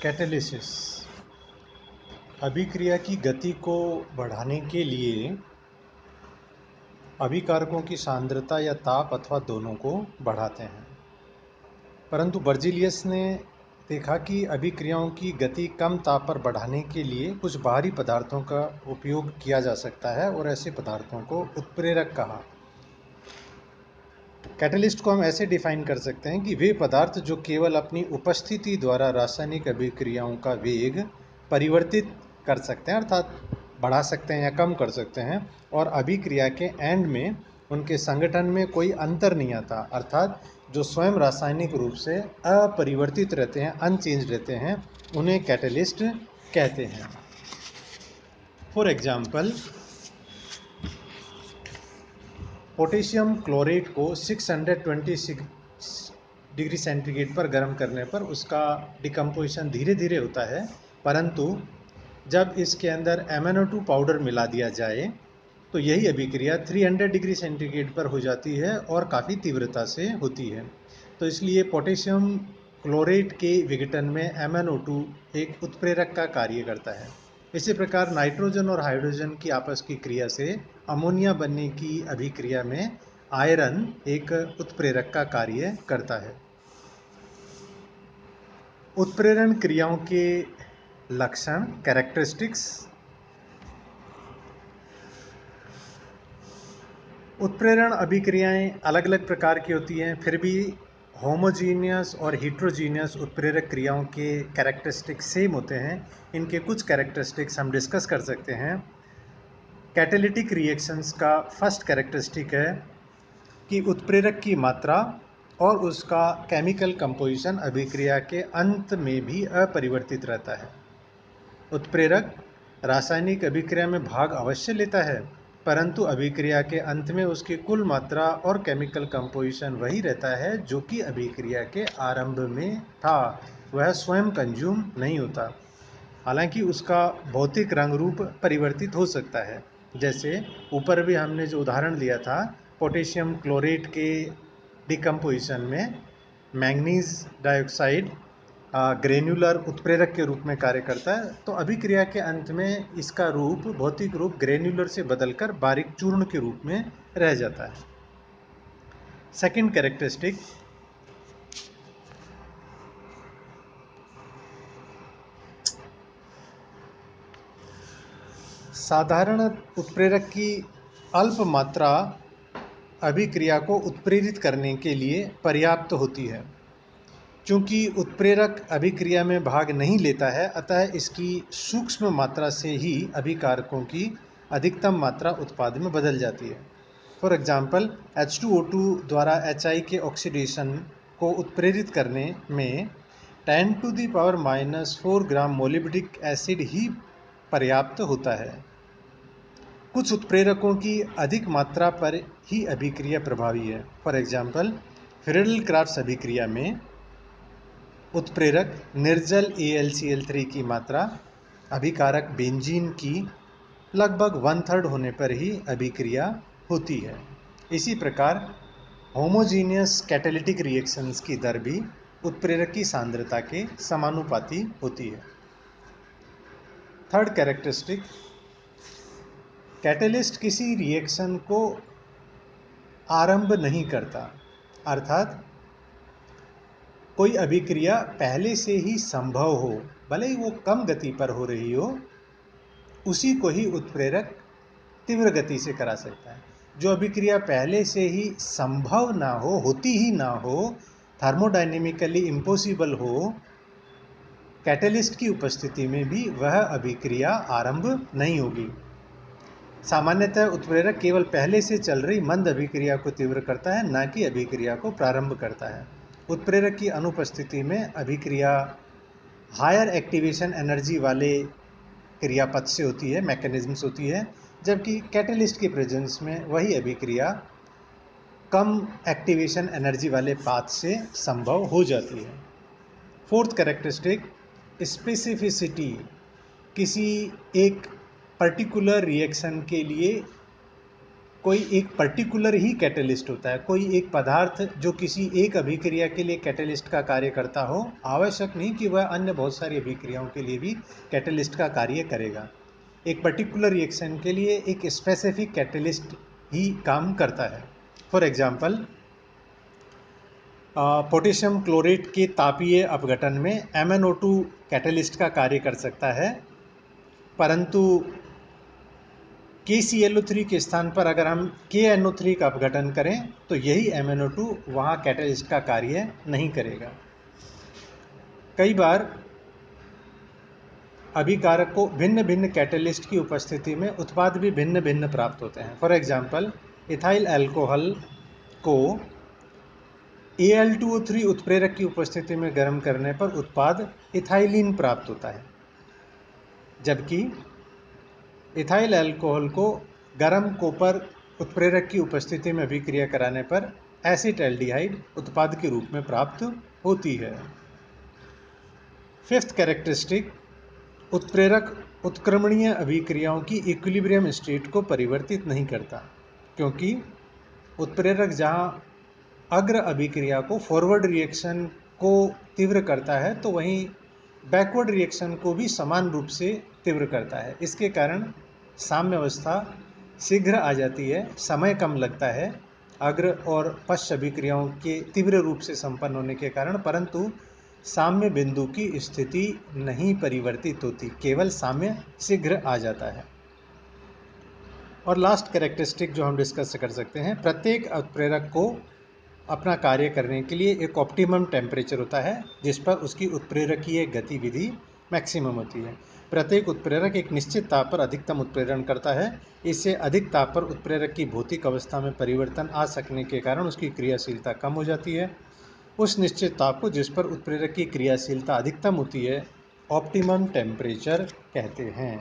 Catalysis अभिक्रिया की गति को बढ़ाने के लिए अभिकारकों की सांद्रता या ताप अथवा दोनों को बढ़ाते हैं। परंतु बर्जीलियस ने देखा कि अभिक्रियाओं की गति कम ताप पर बढ़ाने के लिए कुछ बाहरी पदार्थों का उपयोग किया जा सकता है और ऐसे पदार्थों को उत्प्रेरक कहा। कैटलिस्ट को हम ऐसे डिफाइन कर सकते हैं कि वे पदार्थ जो केवल अपनी उपस्थिति द्वारा रासायनिक अभिक्रियाओं का वेग परिवर्तित कर सकते हैं, अर्थात बढ़ा सकते हैं या कम कर सकते हैं, और अभिक्रिया के एंड में उनके संगठन में कोई अंतर नहीं आता, अर्थात जो स्वयं रासायनिक रूप से अपरिवर्तित रहते हैं, अनचेंज रहते हैं, उन्हें कैटलिस्ट कहते हैं। फॉर एग्जाम्पल, पोटेशियम क्लोरेट को 626 डिग्री सेंटीग्रेड पर गर्म करने पर उसका डिकम्पोजिशन धीरे धीरे होता है, परंतु जब इसके अंदर MnO2 पाउडर मिला दिया जाए तो यही अभिक्रिया 300 डिग्री सेंटीग्रेड पर हो जाती है और काफ़ी तीव्रता से होती है। तो इसलिए पोटेशियम क्लोरेट के विघटन में MnO2 एक उत्प्रेरक का कार्य करता है। इसी प्रकार नाइट्रोजन और हाइड्रोजन की आपस की क्रिया से अमोनिया बनने की अभिक्रिया में आयरन एक उत्प्रेरक का कार्य करता है। उत्प्रेरण क्रियाओं के लक्षण, कैरेक्टरिस्टिक्स। उत्प्रेरण अभिक्रियाएं अलग अलग प्रकार की होती हैं, फिर भी होमोजीनियस और हिट्रोजीनियस उत्प्रेरक क्रियाओं के कैरेक्टरिस्टिक्स सेम होते हैं। इनके कुछ कैरेक्टरिस्टिक्स हम डिस्कस कर सकते हैं। कैटालिटिक रिएक्शंस का फर्स्ट कैरेक्टरिस्टिक है कि उत्प्रेरक की मात्रा और उसका केमिकल कंपोजिशन अभिक्रिया के अंत में भी अपरिवर्तित रहता है। उत्प्रेरक रासायनिक अभिक्रिया में भाग अवश्य लेता है, परंतु अभिक्रिया के अंत में उसकी कुल मात्रा और केमिकल कंपोजिशन वही रहता है जो कि अभिक्रिया के आरंभ में था। वह स्वयं कंज्यूम नहीं होता, हालांकि उसका भौतिक रंग रूप परिवर्तित हो सकता है। जैसे ऊपर भी हमने जो उदाहरण लिया था, पोटेशियम क्लोरेट के डिकम्पोजिशन में मैंगनीज डाइऑक्साइड ग्रेन्युलर उत्प्रेरक के रूप में कार्य करता है, तो अभिक्रिया के अंत में इसका रूप, भौतिक रूप ग्रेन्युलर से बदलकर बारीक चूर्ण के रूप में रह जाता है। सेकंड कैरेक्टरिस्टिक, साधारण उत्प्रेरक की अल्प मात्रा अभिक्रिया को उत्प्रेरित करने के लिए पर्याप्त होती है। चूँकि उत्प्रेरक अभिक्रिया में भाग नहीं लेता है, अतः इसकी सूक्ष्म मात्रा से ही अभिकारकों की अधिकतम मात्रा उत्पाद में बदल जाती है। फॉर एग्जाम्पल, H2O2 द्वारा HI के ऑक्सीडेशन को उत्प्रेरित करने में 10⁻⁻4 ग्राम मोलिब्डिक एसिड ही पर्याप्त होता है। कुछ उत्प्रेरकों की अधिक मात्रा पर ही अभिक्रिया प्रभावी है। फॉर एग्जाम्पल, फ्रीडल-क्राफ्ट्स अभिक्रिया में उत्प्रेरक निर्जल AlCl3 की मात्रा अभिकारक बेंजीन की लगभग 1/3 होने पर ही अभिक्रिया होती है। इसी प्रकार होमोजीनियस कैटालिटिक रिएक्शंस की दर भी उत्प्रेरक की सांद्रता के समानुपाती होती है। थर्ड कैरेक्टरिस्टिक, कैटलिस्ट किसी रिएक्शन को आरंभ नहीं करता, अर्थात कोई अभिक्रिया पहले से ही संभव हो, भले ही वो कम गति पर हो रही हो, उसी को ही उत्प्रेरक तीव्र गति से करा सकता है। जो अभिक्रिया पहले से ही संभव ना हो, होती ही ना हो, थर्मोडायनेमिकली इम्पॉसिबल हो, कैटलिस्ट की उपस्थिति में भी वह अभिक्रिया आरंभ नहीं होगी। सामान्यतः उत्प्रेरक केवल पहले से चल रही मंद अभिक्रिया को तीव्र करता है, न कि अभिक्रिया को प्रारंभ करता है। उत्प्रेरक की अनुपस्थिति में अभिक्रिया हायर एक्टिवेशन एनर्जी वाले क्रियापथ से होती है, मैकेनिज्म्स होती है, जबकि कैटलिस्ट की प्रेजेंस में वही अभिक्रिया कम एक्टिवेशन एनर्जी वाले पाथ से संभव हो जाती है। Fourth characteristic, specificity. किसी एक पर्टिकुलर रिएक्शन के लिए कोई एक पर्टिकुलर ही कैटेलिस्ट होता है, कोई एक पदार्थ जो किसी एक अभिक्रिया के लिए कैटेलिस्ट का कार्य करता हो, आवश्यक नहीं कि वह अन्य बहुत सारी अभिक्रियाओं के लिए भी कैटेलिस्ट का कार्य करेगा। एक पर्टिकुलर रिएक्शन के लिए एक स्पेसिफिक कैटेलिस्ट ही काम करता है। फॉर एग्जांपल, पोटेशियम क्लोरेट के तापीय अपघटन में MnO2 कैटेलिस्ट का कार्य कर सकता है, परंतु KClO3 के स्थान पर अगर हम KNO3 का अपघटन करें तो यही MnO2 वहाँ कैटेलिस्ट का कार्य नहीं करेगा। कई बार अभिकारक को भिन्न भिन्न कैटेलिस्ट की उपस्थिति में उत्पाद भी भिन्न भिन्न प्राप्त होते हैं। फॉर एग्जांपल, इथाइल अल्कोहल को Al2O3 उत्प्रेरक की उपस्थिति में गर्म करने पर उत्पाद इथाइलिन प्राप्त होता है, जबकि इथाइल अल्कोहल को गर्म कॉपर उत्प्रेरक की उपस्थिति में अभिक्रिया कराने पर एसिटाल्डिहाइड उत्पाद के रूप में प्राप्त होती है। फिफ्थ कैरेक्टरिस्टिक, उत्प्रेरक उत्क्रमणीय अभिक्रियाओं की इक्विलिब्रियम स्टेट को परिवर्तित नहीं करता, क्योंकि उत्प्रेरक जहां अग्र अभिक्रिया को फॉरवर्ड रिएक्शन को तीव्र करता है तो वहीं बैकवर्ड रिएक्शन को भी समान रूप से तीव्र करता है। इसके कारण साम्य अवस्था शीघ्र आ जाती है, समय कम लगता है अग्र और पश्च अभिक्रियाओं के तीव्र रूप से संपन्न होने के कारण, परंतु साम्य बिंदु की स्थिति नहीं परिवर्तित होती, केवल साम्य शीघ्र आ जाता है। और लास्ट कैरेक्टरिस्टिक जो हम डिस्कस कर सकते हैं, प्रत्येक उत्प्रेरक को अपना कार्य करने के लिए एक ऑप्टिमम टेम्परेचर होता है जिस पर उसकी उत्प्रेरकीय गतिविधि मैक्सिमम होती है। प्रत्येक उत्प्रेरक एक निश्चित ताप पर अधिकतम उत्प्रेरण करता है। इससे अधिक ताप पर उत्प्रेरक की भौतिक अवस्था में परिवर्तन आ सकने के कारण उसकी क्रियाशीलता कम हो जाती है। उस निश्चित ताप को जिस पर उत्प्रेरक की क्रियाशीलता अधिकतम होती है ऑप्टिमम टेम्परेचर कहते हैं।